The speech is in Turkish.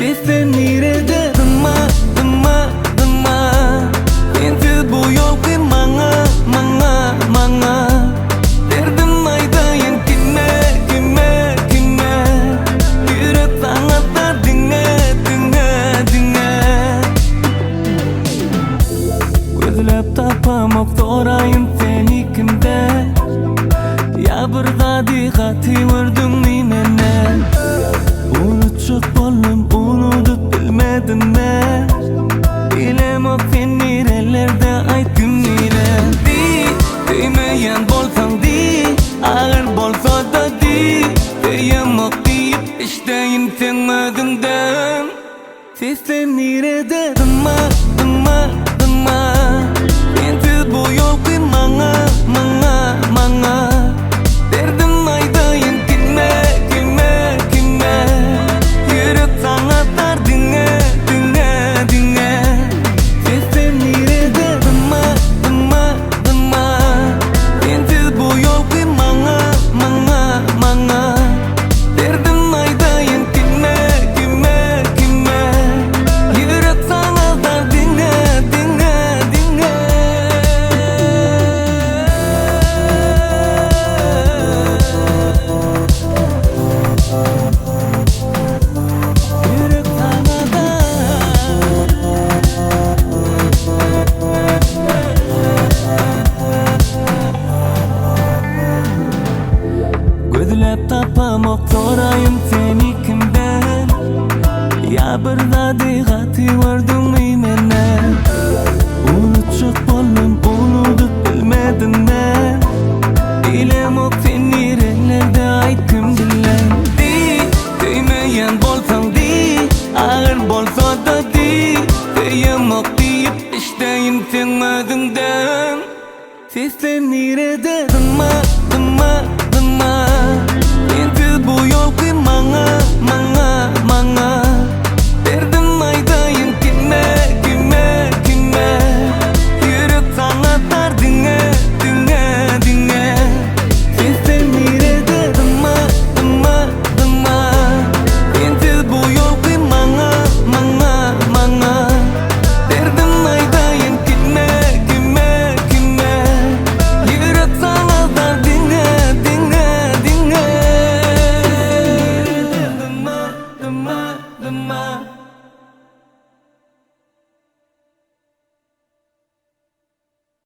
Seslen nerede dema dema dema Sensiz bu yol kırmana mana mana Derdim aydayan kime kime kime Yürek sangat da dinle dinle dinle Gözlep tapamak sorayım seni kimde Ya bir zadi hati vurdun minene Unutacak bolum unutup bilmedin mi Bilemok sen nerelerde aytım nire Di, demeyen bolsan di Ağır bolsa da di Diyemok deyip işteyin sen özünden Seslen nerede dema dema dema Sensiz bu yol kırmana mana mana Derdim aydayan kime kime kime Yürek sana dar dinle dinle dinle Seslen nerede dema dema dema Sensiz bu yol kırmana mana mana Derdim aydayan kime kime kime Yürek sana dar dinle dinle dinle Yürek sana dar Gözlep tapamak sorayım seni kimden Ya bir zadi hati vurdun minene Unutacak bolum unutup bilmedin mi Bilemok sen nerelerde aytım dillen Di, demeyen bolsan di Ağır bolsa da di Diyemok deyip işteyin sen özünden Seslen nerede dema dema dema Sensiz bu yol kırmana mana mana Derdim aydayan kime kime kime Yürek sana dar dinle dinle dinle Seslen nerede dema dema dema Sensiz bu yol kırmana mana mana Derdim aydayan kime kime kime Yürek sana dar dinle dinle dinle Dema dema dema